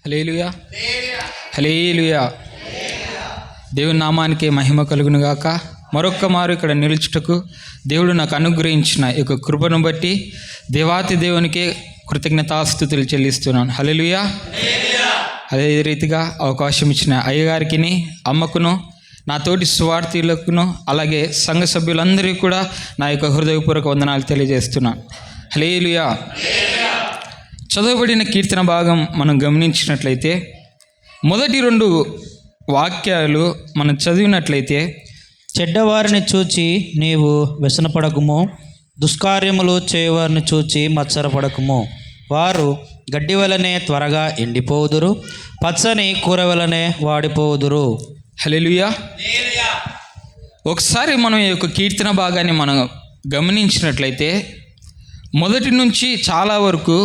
హల్లెలూయా, హల్లెలూయా. దేవుని నామానికి మహిమ కలుగును గాక. మరొక్క మారు ఇక్కడ నిలుచుటకు దేవుడు నాకు అనుగ్రహించిన ఈ యొక్క కృపను బట్టి దేవాతి దేవునికి కృతజ్ఞతాస్తుతులు చెల్లిస్తున్నాను. హల్లెలూయా. అదే రీతిగా అవకాశం ఇచ్చిన అయ్యగారికి, అమ్మకును, నా తోటి సువార్థీలకును, అలాగే సంఘ సభ్యులందరికీ కూడా నా యొక్క హృదయపూర్వక వందనాలు తెలియజేస్తున్నాను. హల్లెలూయా. చదవబడిన కీర్తన భాగం మనం గమనించినట్లయితే మొదటి 2 వాక్యాలు మనం చదివినట్లయితే, చెడ్డవారిని చూచి నీవు వ్యసనపడకుము, దుష్కార్యములు చేయవారిని చూచి మత్సరపడకుము. వారు గడ్డి వలనే త్వరగా ఎండిపోవుదురు, పచ్చని కూర వలనే వాడిపోవుదురు. హల్లెలూయా. ఒకసారి మనం ఈ యొక్క కీర్తన భాగాన్ని మనం గమనించినట్లయితే మొదటి నుంచి చాలా వరకు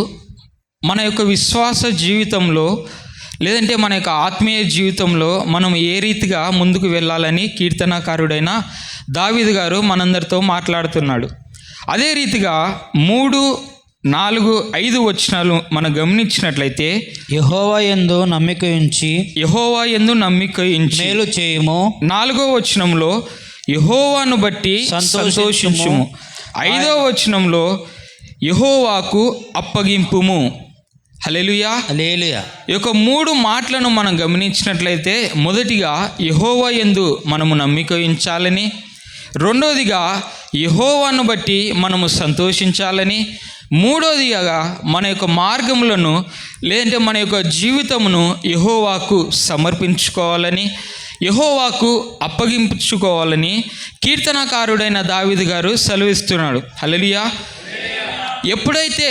మన యొక్క విశ్వాస జీవితంలో లేదంటే మన యొక్క ఆత్మీయ జీవితంలో మనం ఏ రీతిగా ముందుకు వెళ్ళాలని కీర్తనాకారుడైన దావీదు గారు మనందరితో మాట్లాడుతున్నాడు. అదే రీతిగా 3, 4, 5 వచనాలు మనం గమనించినట్లయితే, యెహోవా యందు నమ్మిక ఉంచి మేలు చేయుము. 4వ వచనంలో యెహోవాను బట్టి సంతోషించుము. 5వ వచనంలో యెహోవాకు అప్పగింపుము. హల్లెలూయా, హల్లెలూయా. ఈ యొక్క 3 మాటలను మనం గమనించినట్లయితే, మొదటిగా యెహోవా యందు మనము నమ్మిక ఉంచాలని, రెండోదిగా యెహోవాను బట్టి మనము సంతోషించాలని, మూడోదిగా మన యొక్క మార్గములను లేదంటే మన యొక్క జీవితమును యెహోవాకు సమర్పించుకోవాలని, యెహోవాకు అప్పగించుకోవాలని కీర్తనకారుడైన దావీదు గారు సెలవిస్తున్నాడు. హల్లెలూయా. ఎప్పుడైతే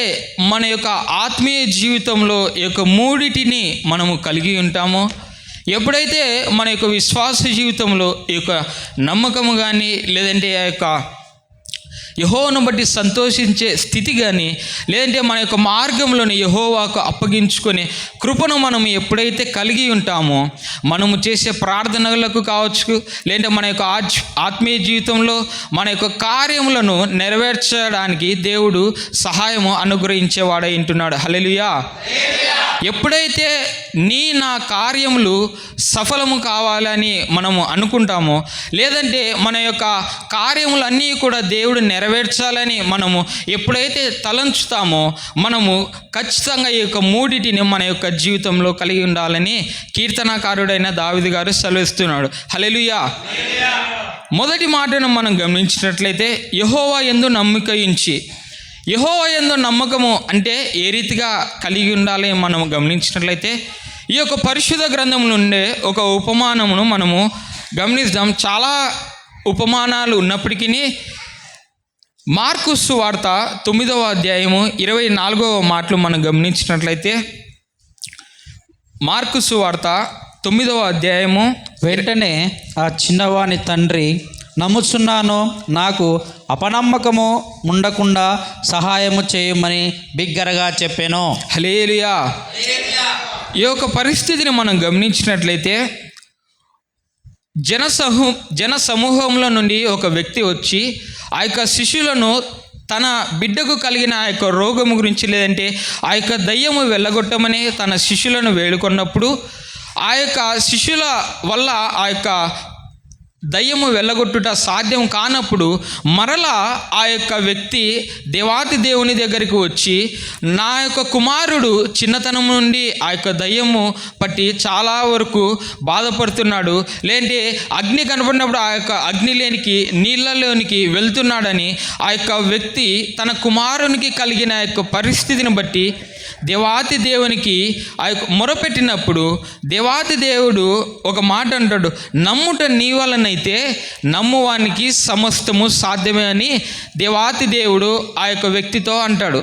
మన యొక్క ఆత్మీయ జీవితంలో ఈ యొక్క 3 మనము కలిగి ఉంటామో, ఎప్పుడైతే మన యొక్క విశ్వాస జీవితంలో ఈ యొక్క నమ్మకము కానీ లేదంటే ఆ యొక్క యెహోవాను బట్టి సంతోషించే స్థితి కానీ లేదంటే మన యొక్క మార్గంలోని యెహోవాకు అప్పగించుకునే కృపను మనం ఎప్పుడైతే కలిగి ఉంటామో, మనము చేసే ప్రార్థనలకు కావచ్చు లేదంటే మన యొక్క ఆత్మీయ జీవితంలో మన యొక్క కార్యములను నెరవేర్చడానికి దేవుడు సహాయము అనుగ్రహించేవాడై ఉంటున్నాడు. హల్లెలూయా. ఎప్పుడైతే నా కార్యములు సఫలము కావాలని మనము అనుకుంటామో, లేదంటే మన యొక్క కార్యములన్నీ కూడా దేవుడు నెరవేర్చాలని మనము ఎప్పుడైతే తలంచుతామో, మనము ఖచ్చితంగా ఈ యొక్క 3 మన యొక్క జీవితంలో కలిగి ఉండాలని కీర్తనాకారుడైన దావీదు గారు సెలవిస్తున్నాడు. హల్లెలూయా. మొదటి మాటను మనం గమనించినట్లయితే, యెహోవా యందు నమ్మిక ఉంచి. యెహోవా యందు నమ్మకము అంటే ఏ రీతిగా కలిగి ఉండాలి మనం గమనించినట్లయితే, ఈ యొక్క పరిశుద్ధ గ్రంథం నుండే ఒక ఉపమానమును మనము గమనిద్దాం. చాలా ఉపమానాలు ఉన్నప్పటికీ మార్కు సువార్త 9వ అధ్యాయము 24వ మాటలు మనం గమనించినట్లయితే, మార్కు సువార్త 9వ అధ్యాయము, వెంటనే ఆ చిన్నవాని తండ్రి, నమ్ముచున్నాను, నాకు అపనమ్మకము ఉండకుండా సహాయము చేయమని బిగ్గరగా చెప్పాను. హల్లెలూయా. ఈ యొక్క పరిస్థితిని మనం గమనించినట్లయితే, జన సమూహంలో నుండి ఒక వ్యక్తి వచ్చి ఆ యొక్క శిష్యులను తన బిడ్డకు కలిగిన ఆ యొక్క రోగము గురించి లేదంటే ఆ యొక్క దయ్యము వెళ్ళగొట్టమని తన శిష్యులను వేడుకున్నప్పుడు, ఆ యొక్క శిష్యుల వల్ల ఆ యొక్క దయ్యము వెళ్ళగొట్టుట సాధ్యం కానప్పుడు మరలా ఆ యొక్క వ్యక్తి దేవాతి దేవుని దగ్గరికి వచ్చి, నా యొక్క కుమారుడు చిన్నతనం నుండి ఆ యొక్క దయ్యము పట్టి చాలా వరకు బాధపడుతున్నాడు, లేదంటే అగ్ని కనపడినప్పుడు ఆ యొక్క అగ్నిలోనికి నీళ్ళలోనికి వెళ్తున్నాడని ఆ యొక్క వ్యక్తి తన కుమారునికి కలిగిన యొక్క పరిస్థితిని బట్టి దేవాతి దేవునికి ఆ యొక్క మొరపెట్టినప్పుడు, దేవాతి దేవుడు ఒక మాట అంటాడు, నమ్ముట నీ వలనైతే నమ్మువానికి సమస్తము సాధ్యమే అని దేవాతి దేవుడు ఆ యొక్క వ్యక్తితో అంటాడు.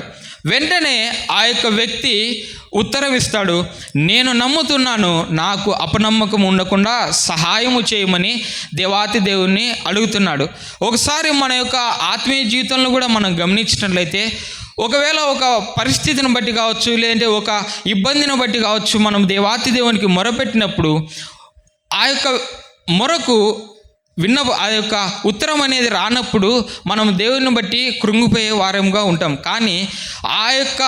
వెంటనే ఆ యొక్క వ్యక్తి ఉత్తరం ఇస్తాడు, నేను నమ్ముతున్నాను, నాకు అపనమ్మకం ఉండకుండా సహాయము చేయమని దేవాతి దేవుణ్ణి అడుగుతున్నాడు. ఒకసారి మన యొక్క ఆత్మీయ జీవితంలో కూడా మనం గమనించినట్లయితే, ఒకవేళ ఒక పరిస్థితిని బట్టి కావచ్చు లేదంటే ఒక ఇబ్బందిని బట్టి కావచ్చు, మనం దేవాతి దేవునికి మొరపెట్టినప్పుడు ఆ యొక్క మొరకు ఆ యొక్క ఉత్తరం అనేది రానప్పుడు మనం దేవుని బట్టి కృంగిపోయే వారంగా ఉంటాం. కానీ ఆ యొక్క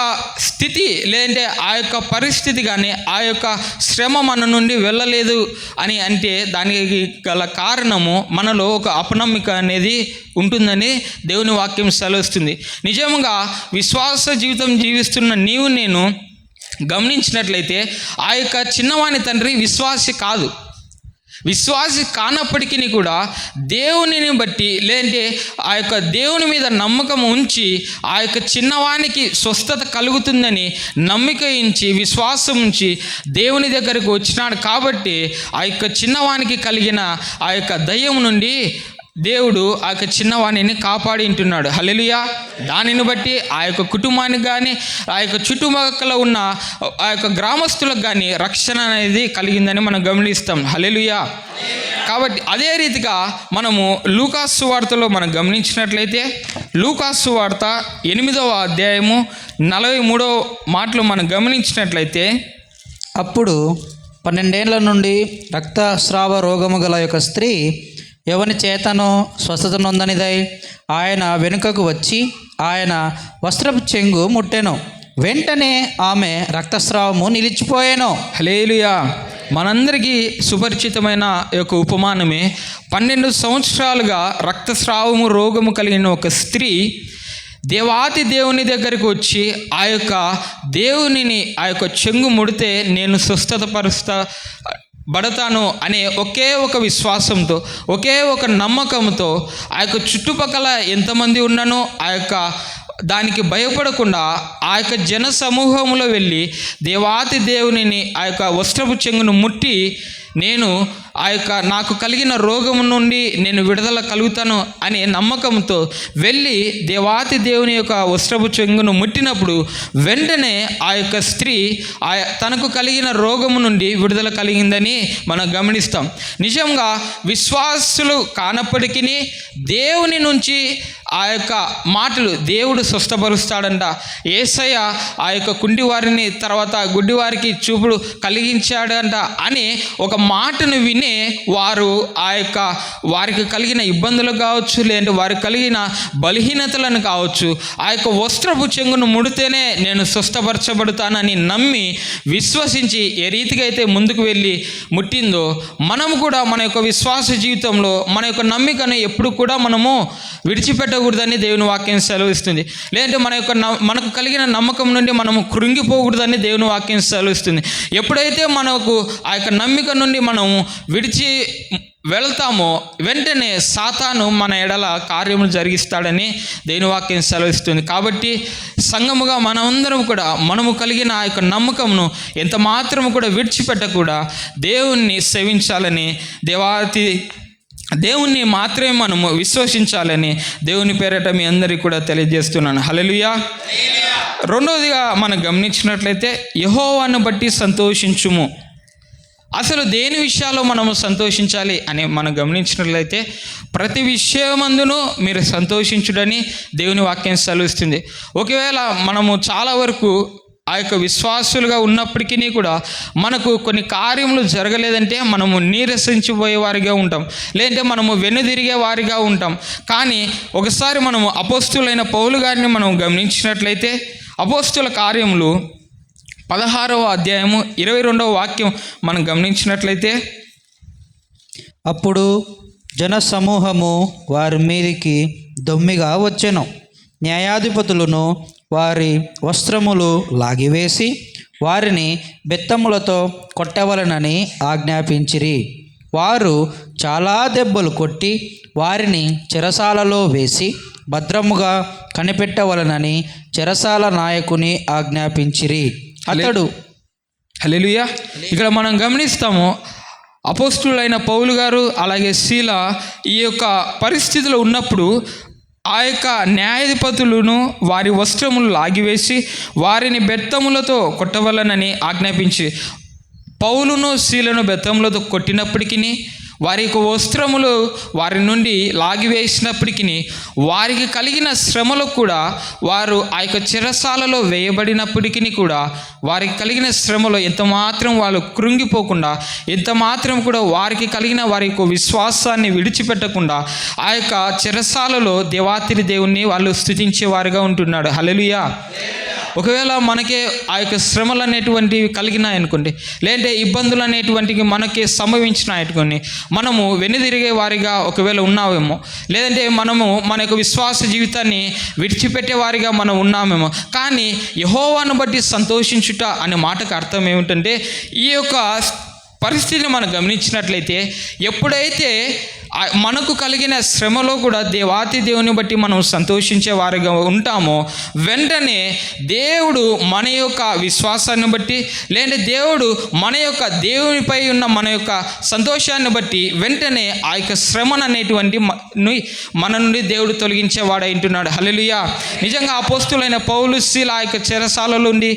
స్థితి లేదంటే ఆ యొక్క పరిస్థితి కానీ ఆ యొక్క శ్రమ మన నుండి వెళ్ళలేదు అని అంటే దానికి గల కారణము మనలో ఒక అపనమ్మిక అనేది ఉంటుందని దేవుని వాక్యం సెలవుస్తుంది. నిజంగా విశ్వాస జీవితం జీవిస్తున్న నీవు నేను గమనించినట్లయితే ఆ యొక్క చిన్నవాని తండ్రి విశ్వాసి కాదు. విశ్వాసి కానప్పటికీ కూడా దేవునిని బట్టి లేదంటే ఆ యొక్క దేవుని మీద నమ్మకం ఉంచి ఆ యొక్క చిన్నవానికి స్వస్థత కలుగుతుందని నమ్మిక ఉంచి విశ్వాసం ఉంచి దేవుని దగ్గరకు వచ్చినాడు. కాబట్టి ఆ యొక్క చిన్నవానికి కలిగిన ఆ యొక్క దయ్యం నుండి దేవుడు ఆ యొక్క చిన్నవాణిని కాపాడి ఉంటున్నాడు. హల్లెలూయా. దానిని బట్టి ఆ యొక్క కుటుంబానికి కానీ ఆ యొక్క చుట్టుపక్కల ఉన్న ఆ యొక్క గ్రామస్తులకు కానీ రక్షణ అనేది కలిగిందని మనం గమనిస్తాం. హల్లెలూయా. కాబట్టి అదే రీతిగా మనము లూకాసు వార్తలో మనం గమనించినట్లయితే లూకాసు వార్త 8వ అధ్యాయము 43వ మాటలు మనం గమనించినట్లయితే, అప్పుడు 12 ఏళ్ల నుండి రక్తస్రావ రోగము గల యొక్క స్త్రీ ఎవని చేతనో స్వస్థత నొందనిదై ఆయన వెనుకకు వచ్చి ఆయన వస్త్రపు చెంగు ముట్టెను. వెంటనే ఆమె రక్తస్రావము నిలిచిపోయాను. హల్లెలూయా. మనందరికీ సుపరిచితమైన యొక్క ఉపమానమే 12 సంవత్సరాలుగా రక్తస్రావము రోగము కలిగిన ఒక స్త్రీ దేవాతి దేవుని దగ్గరికి వచ్చి ఆ యొక్క దేవునిని ఆ యొక్క చెంగు ముడితే నేను స్వస్థతపరుస్తబడతాను అనే ఒకే ఒక విశ్వాసంతో ఒకే ఒక నమ్మకంతో ఆ యొక్క చుట్టుపక్కల ఎంతమంది ఉన్నానో ఆ యొక్క దానికి భయపడకుండా ఆ యొక్క జన సమూహంలో వెళ్ళి దేవాతి దేవునిని ఆ యొక్క వస్త్రపు చెంగును ముట్టి నేను ఆ యొక్క నాకు కలిగిన రోగము నుండి నేను విడుదల కలుగుతాను అనే నమ్మకంతో వెళ్ళి దేవాతి దేవుని యొక్క వస్త్రపు చెంగును ముట్టినప్పుడు వెంటనే ఆ యొక్క స్త్రీ తనకు కలిగిన రోగము నుండి విడుదల కలిగిందని మనం గమనిస్తాం. నిజంగా విశ్వాసులు కానప్పటికీ దేవుని నుంచి ఆ యొక్క మాటలు దేవుడు స్వస్థపరుస్తాడంట. యేసయ్య ఆ యొక్క కుంటివారిని తర్వాత గుడ్డివారికి చూపుడు కలిగించాడంట అని ఒక మాటను విని వారు ఆ యొక్క వారికి కలిగిన ఇబ్బందులు కావచ్చు లేదంటే వారికి కలిగిన బలహీనతలను కావచ్చు ఆ యొక్క వస్త్రపు చెంగును ముడితేనే నేను స్వస్థపరచబడతానని నమ్మి విశ్వసించి ఏ రీతిగా అయితే ముందుకు వెళ్ళి ముట్టిందో మనము కూడా మన యొక్క విశ్వాస జీవితంలో మన యొక్క నమ్మికను ఎప్పుడు కూడా మనము విడిచిపెట్టకూడదని దేవుని వాక్యం సెలవిస్తుంది. లేదంటే మనకు కలిగిన నమ్మకం నుండి మనము కృంగిపోకూడదని దేవుని వాక్యం సెలవిస్తుంది. ఎప్పుడైతే మనకు ఆ యొక్క నమ్మిక నుండి మనము విడిచి వెళ్తామో వెంటనే సాతాను మన ఎడల కార్యములు జరిగిస్తాడని దేవుని వాక్యం సెలవిస్తుంది. కాబట్టి సంఘముగా మనమందరం కూడా మనము కలిగిన ఆ యొక్క నమ్మకమును ఎంత మాత్రము కూడా విడిచిపెట్టకుండా దేవుణ్ణి సేవించాలని దేవుణ్ణి మాత్రమే మనము విశ్వసించాలని దేవుని పేరట మీ అందరికీ కూడా తెలియజేస్తున్నాను. హల్లెలూయా. రెండవదిగా మనం గమనించినట్లయితే యెహోవాను బట్టి సంతోషించుము. అసలు దేని విషయాల్లో మనము సంతోషించాలి అని మనం గమనించినట్లయితే ప్రతి విషయమందును మీరు సంతోషించుడని దేవుని వాక్యం సెలవిస్తుంది. ఒకవేళ మనము చాలా వరకు ఆ యొక్క విశ్వాసులుగా ఉన్నప్పటికీ కూడా మనకు కొన్ని కార్యములు జరగలేదంటే మనము నీరసించిపోయే వారిగా ఉంటాం, లేదంటే మనము వెనుదిరిగే వారిగా ఉంటాం. కానీ ఒకసారి మనము అపోస్తులైన పౌలు గారిని మనం గమనించినట్లయితే అపోస్తుల కార్యములు 16వ అధ్యాయము 22వ వాక్యం మనం గమనించినట్లయితే, అప్పుడు జన సమూహము వారి మీదికి దొమ్మిగా వచ్చెను. న్యాయాధిపతులను వారి వస్త్రములు లాగివేసి వారిని బెత్తములతో కొట్టవలనని ఆజ్ఞాపించిరి. వారు చాలా దెబ్బలు కొట్టి వారిని చెరసాలలో వేసి భద్రముగా కనిపెట్టవలనని చెరసాల నాయకుని ఆజ్ఞాపించిరి. అతడు హల్లెలూయా. ఇక్కడ మనం గమనిస్తాము అపోస్తులైన పౌలు గారు అలాగే శీల ఈ యొక్క పరిస్థితిలో ఉన్నప్పుడు ఆ యొక్క న్యాయాధిపతులను వారి వస్త్రములు లాగివేసి వారిని బెత్తములతో కొట్టవలనని ఆజ్ఞాపించి పౌలును శీలను బెత్తములతో కొట్టినప్పటికీ వారి యొక్క వస్త్రములు వారి నుండి లాగివేసినప్పటికీ వారికి కలిగిన శ్రమలు కూడా వారు ఆ యొక్క చెరసాలలో వేయబడినప్పటికీ కూడా వారికి కలిగిన శ్రమలో ఎంత మాత్రం వాళ్ళు కృంగిపోకుండా ఎంత మాత్రం కూడా వారికి కలిగిన వారి యొక్క విశ్వాసాన్ని విడిచిపెట్టకుండా ఆ యొక్క చెరసాలలో దేవాతి దేవుణ్ణి వాళ్ళు స్తుతించేవారుగా ఉంటున్నాడు. హల్లెలూయా. ఒకవేళ మనకే ఆ యొక్క శ్రమలు అనేటువంటివి కలిగినాయనుకోండి, లేదంటే ఇబ్బందులు అనేటువంటివి మనకి సంభవించినాయనుకోండి, మనము వెనుదిరిగే వారిగా ఒకవేళ ఉన్నామేమో, లేదంటే మనము మన యొక్క విశ్వాస జీవితాన్ని విడిచిపెట్టే వారిగా మనం ఉన్నామేమో. కానీ యెహోవాను బట్టి సంతోషించుట అనే మాటకు అర్థం ఏమిటంటే, ఈ యొక్క పరిస్థితిని మనం గమనించినట్లయితే ఎప్పుడైతే మనకు కలిగిన శ్రమలో కూడా దేవాతి దేవుని బట్టి మనం సంతోషించే వారిగా ఉంటామో, వెంటనే దేవుడు మన యొక్క విశ్వాసాన్ని బట్టి, లేదంటే దేవుడు మన యొక్క దేవునిపై ఉన్న మన యొక్క సంతోషాన్ని బట్టి వెంటనే ఆ యొక్క శ్రమను అనేటువంటి మన నుండి దేవుడు తొలగించేవాడై ఉంటున్నాడు. హల్లెలూయా. నిజంగా అపోస్తులైన పౌలు శీల ఆ యొక్క చెరసాలలో నుండి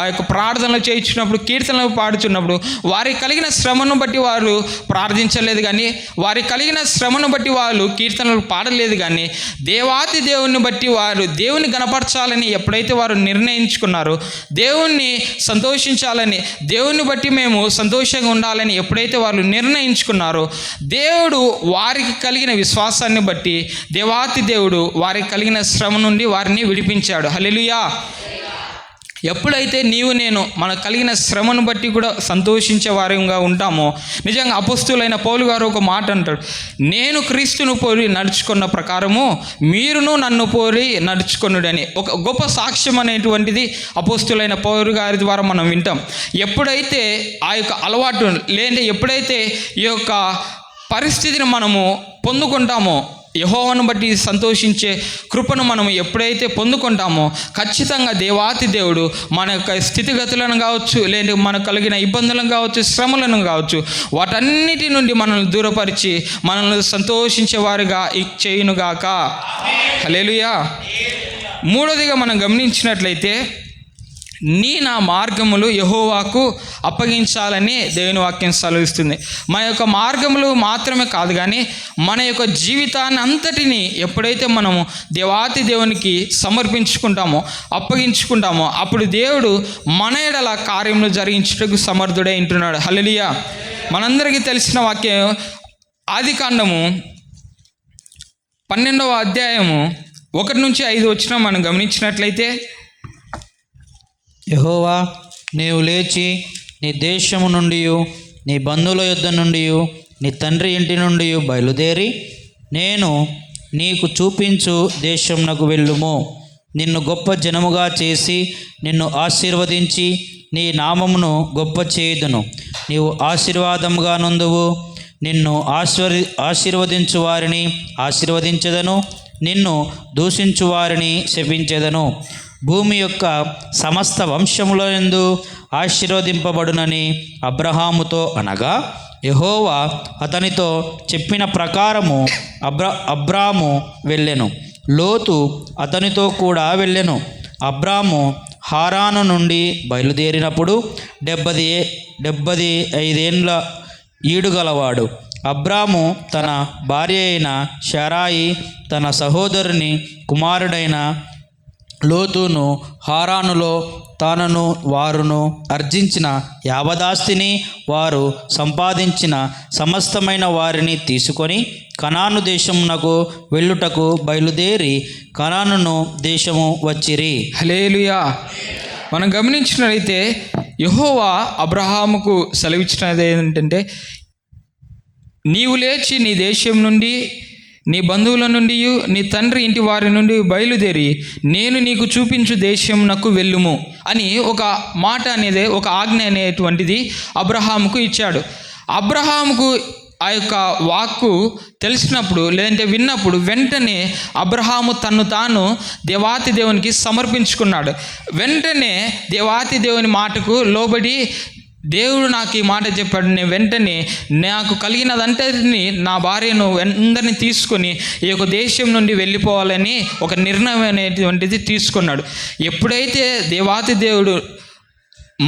ఆ యొక్క ప్రార్థనలు చేయించినప్పుడు, కీర్తనలు పాడుచున్నప్పుడు వారికి కలిగిన శ్రమను బట్టి వారు ప్రార్థించలేదు, కానీ వారికి కలిగిన శ్రమను బట్టి వాళ్ళు కీర్తనలు పాడలేదు, కానీ దేవాతి దేవుని బట్టి వారు దేవుని గణపరచాలని ఎప్పుడైతే వారు నిర్ణయించుకున్నారో, దేవుణ్ణి సంతోషించాలని, దేవుని బట్టి మేము సంతోషంగా ఉండాలని ఎప్పుడైతే వాళ్ళు నిర్ణయించుకున్నారో, దేవుడు వారికి కలిగిన విశ్వాసాన్ని బట్టి దేవాతి దేవుడు వారికి కలిగిన శ్రమ నుండి వారిని విడిపించాడు. హల్లెలూయా. ఎప్పుడైతే నీవు నేను మనకు కలిగిన శ్రమను బట్టి కూడా సంతోషించే వారిగా ఉంటామో, నిజంగా అపోస్తులైన పౌలు గారు ఒక మాట అంటాడు, నేను క్రీస్తును పోలి నడుచుకున్న ప్రకారము మీరును నన్ను పోలి నడుచుకొనుడని. ఒక గొప్ప సాక్ష్యం అనేటువంటిది అపోస్తులైన పౌలు గారి ద్వారా మనం వింటాం. ఎప్పుడైతే ఆ యొక్క అలవాటు లేదంటే ఎప్పుడైతే ఈ యొక్క పరిస్థితిని మనము పొందుకుంటామో, యెహోవాను బట్టి సంతోషించే కృపను మనం ఎప్పుడైతే పొందుకుంటామో, ఖచ్చితంగా దేవాతి దేవుడు మన యొక్క స్థితిగతులను కావచ్చు, లేదంటే మనకు కలిగిన ఇబ్బందులను కావచ్చు, శ్రమలను కావచ్చు, వాటన్నిటి నుండి మనల్ని దూరపరిచి మనల్ని సంతోషించే వారిగా చేయునుగాక. హల్లెలూయా. మూడోదిగా మనం గమనించినట్లయితే, నా మార్గములు యెహోవాకు అప్పగించాలని దేవుని వాక్యం సెలవిస్తుంది. మన యొక్క మార్గములు మాత్రమే కాదు, కానీ మన యొక్క జీవితాన్ని అంతటిని ఎప్పుడైతే మనము దేవాతి దేవునికి సమర్పించుకుంటామో, అప్పగించుకుంటామో, అప్పుడు దేవుడు మన ఎడల కార్యములు జరిగించుటకు సమర్థుడై ఉంటున్నాడు. హల్లెలూయా. మనందరికీ తెలిసిన వాక్యం ఆదికాండము 12వ అధ్యాయము 1-5 వచ్చిన మనం గమనించినట్లయితే, యెహోవా, నీవు లేచి నీ దేశము నుండి, నీ బంధువుల యొద్ద నుండి, నీ తండ్రి ఇంటి నుండి బయలుదేరి నేను నీకు చూపించు దేశంనకు వెళ్ళుము. నిన్ను గొప్ప జనముగా చేసి నిన్ను ఆశీర్వదించి నీ నామమును గొప్ప చేయుదును. నీవు ఆశీర్వాదముగా నుందువు. నిన్ను ఆశీర్వదించు వారిని ఆశీర్వదించెదను, నిన్ను దూషించు వారిని శపించెదను. భూమి యొక్క సమస్త వంశములందు ఆశీర్వదింపబడునని అబ్రహాముతో అనగా, యెహోవా అతనితో చెప్పిన ప్రకారము అబ్రాము వెళ్ళెను. లోతు అతనితో కూడా వెళ్ళెను. అబ్రాము హారాను నుండి బయలుదేరినప్పుడు 75 ఏండ్ల ఈడుగలవాడు. అబ్రాము తన భార్య అయిన శారాయి, తన సహోదరుని కుమారుడైన లోతును హారానులో తానును వారును అర్జించిన యావదాస్తిని, వారు సంపాదించిన సమస్తమైన వారిని తీసుకొని కనాను దేశమునకు వెళ్ళుటకు బయలుదేరి కనాను దేశము వచ్చిరి. హల్లెలూయా. మనం గమనించినట్లయితే యెహోవా అబ్రహాముకు సెలవిచ్చినది ఏంటంటే, నీవు లేచి నీ దేశం నుండి, నీ బంధువుల నుండి, నీ తండ్రి ఇంటి వారి నుండి బయలుదేరి నేను నీకు చూపించు దేశంనకు వెళ్ళుము అని ఒక మాట అనేది, ఒక ఆజ్ఞ అనేటువంటిది అబ్రహాముకు ఇచ్చాడు. అబ్రహాముకు ఆ యొక్క వాక్కు తెలిసినప్పుడు, లేదంటే విన్నప్పుడు, వెంటనే అబ్రహాము తన్ను తాను దేవాతి దేవునికి సమర్పించుకున్నాడు. వెంటనే దేవాతి దేవుని మాటకు లోబడి, దేవుడు నాకు ఈ మాట చెప్పాడు, నేను వెంటనే నాకు కలిగినదంతటిని, నా భార్యను అందరినీ తీసుకొని ఈ యొక్క దేశం నుండి వెళ్ళిపోవాలని ఒక నిర్ణయం అనేటువంటిది తీసుకున్నాడు. ఎప్పుడైతే దేవాతి దేవుడు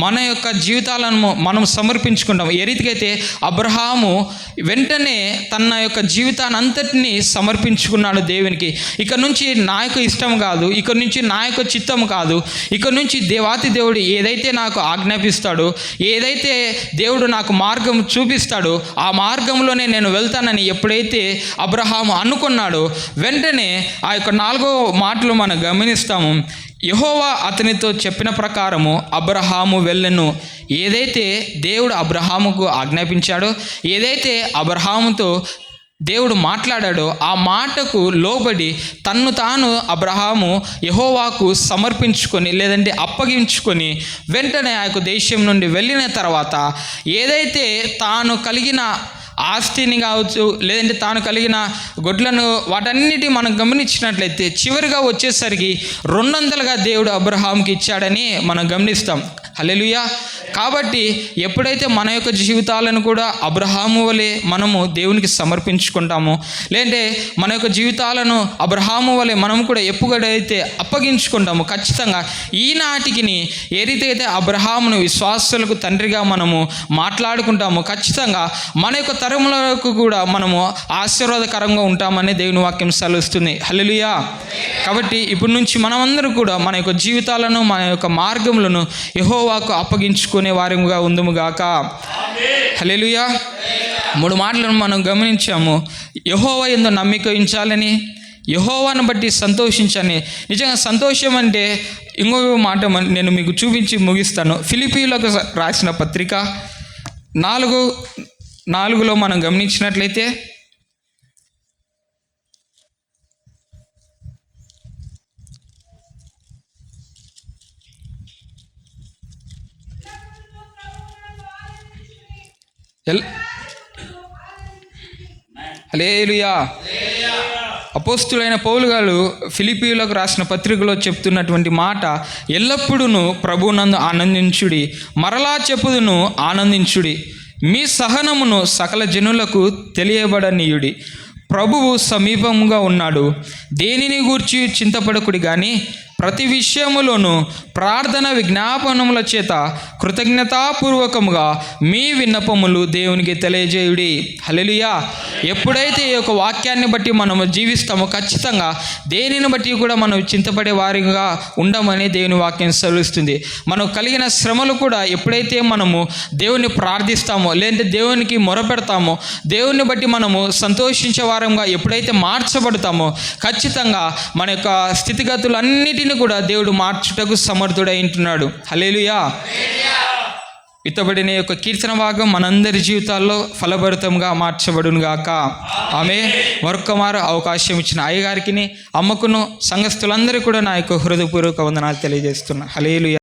మన యొక్క జీవితాలను మనం సమర్పించుకుంటాం, ఏ రీతికైతే అబ్రహాము వెంటనే తన యొక్క జీవితాన్ని అంతటినీ సమర్పించుకున్నాడు దేవునికి. ఇక నుంచి నా యొక్క ఇష్టం కాదు, ఇక నుంచి నా యొక్క చిత్తం కాదు, ఇక నుంచి దేవాతి దేవుడు ఏదైతే నాకు ఆజ్ఞాపిస్తాడో, ఏదైతే దేవుడు నాకు మార్గం చూపిస్తాడో ఆ మార్గంలోనే నేను వెళ్తానని ఎప్పుడైతే అబ్రహాము అనుకున్నాడో, వెంటనే ఆ యొక్క 4వ మాటలు మనం గమనిస్తాము. యెహోవా అతనితో చెప్పిన ప్రకారము అబ్రహాము వెళ్ళెను. ఏదైతే దేవుడు అబ్రహాముకు ఆజ్ఞాపించాడో, ఏదైతే అబ్రహాముతో దేవుడు మాట్లాడాడో ఆ మాటకు లోబడి తన్ను తాను అబ్రహాము యెహోవాకు సమర్పించుకొని లేదంటే అప్పగించుకొని వెంటనే ఆ యొక్క దేశం నుండి వెళ్ళిన తర్వాత ఏదైతే తాను కలిగిన ఆస్తిని కావచ్చు లేదంటే తాను కలిగిన గొడ్లను వాటన్నిటి మనం గమనించినట్లయితే చివరిగా వచ్చేసరికి 200గా దేవుడు అబ్రహాంకి ఇచ్చాడని మనం గమనిస్తాం. హల్లెలూయా. కాబట్టి ఎప్పుడైతే మన యొక్క జీవితాలను కూడా అబ్రహాము వలె మనము దేవునికి సమర్పించుకుంటామో, లేదంటే మన యొక్క జీవితాలను అబ్రహాము వలె మనం కూడా ఎప్పుడైతే అప్పగించుకుంటామో, ఖచ్చితంగా ఈనాటికి ఏ రీతి అయితే అబ్రహామును విశ్వాసులకు తండ్రిగా మనము మాట్లాడుకుంటామో, ఖచ్చితంగా మన యొక్క తరములకు కూడా మనము ఆశీర్వాదకరంగా ఉంటామని దేవుని వాక్యం సెలవుస్తుంది. హల్లెలూయా. కాబట్టి ఇప్పటి నుంచి మనమందరూ కూడా మన యొక్క జీవితాలను మన యొక్క మార్గములను యెహోవాకు అప్పగించుకునే వారిగా ఉందుముగాక. హల్లెలూయా. 3 మాటలను మనం గమనించాము. యెహోవా యందు నమ్మిక ఉంచాలని, యెహోవాను బట్టి సంతోషించని. నిజంగా సంతోషం అంటే ఇంకొక మాట నేను మీకు చూపించి ముగిస్తాను. ఫిలిప్పీయులకు రాసిన పత్రిక 4:4 మనం గమనించినట్లయితే, హల్లెలూయా. అపోస్తులైన పౌలు గారు ఫిలిప్పీయులకు రాసిన పత్రికలో చెప్తున్నటువంటి మాట, ఎల్లప్పుడూ ప్రభువునందు ఆనందించుడి, మరలా చెప్పుదును ఆనందించుడి, మీ సహనమును సకల జనులకు తెలియబడనీయుడి, ప్రభువు సమీపముగా ఉన్నాడు, దేనిని గూర్చి చింతపడకుడి కానీ ప్రతి విషయములోనూ ప్రార్థన విజ్ఞాపనముల చేత కృతజ్ఞతాపూర్వకముగా మీ విన్నపములు దేవునికి తెలియజేయుడి. హల్లెలూయా. ఎప్పుడైతే ఈ యొక్క వాక్యాన్ని బట్టి మనము జీవిస్తామో ఖచ్చితంగా దేనిని బట్టి కూడా మనం చింతపడే వారిగా ఉండమని దేవుని వాక్యం సెలవిస్తుంది. మనకు కలిగిన శ్రమలు కూడా ఎప్పుడైతే మనము దేవుని ప్రార్థిస్తామో లేదంటే దేవునికి మొరపెడతామో, దేవుని బట్టి మనము సంతోషించే వారంగా ఎప్పుడైతే మార్చబడతామో ఖచ్చితంగా మన యొక్క స్థితిగతులన్నిటిని కూడా దేవుడు మార్చుటకు సమర్థుడై ఉంటున్నాడు. హల్లెలూయా. విత్తబడిన యొక్క కీర్తన భాగం మనందరి జీవితాల్లో ఫలభరితంగా మార్చబడును గాక. ఆమె మరొక్కమారు అవకాశం ఇచ్చిన అయ్యగారికి, అమ్మకును, సంఘస్థులందరూ కూడా నా యొక్క హృదయపూర్వక వందనాలు తెలియజేస్తున్నా. హల్లెలూయా.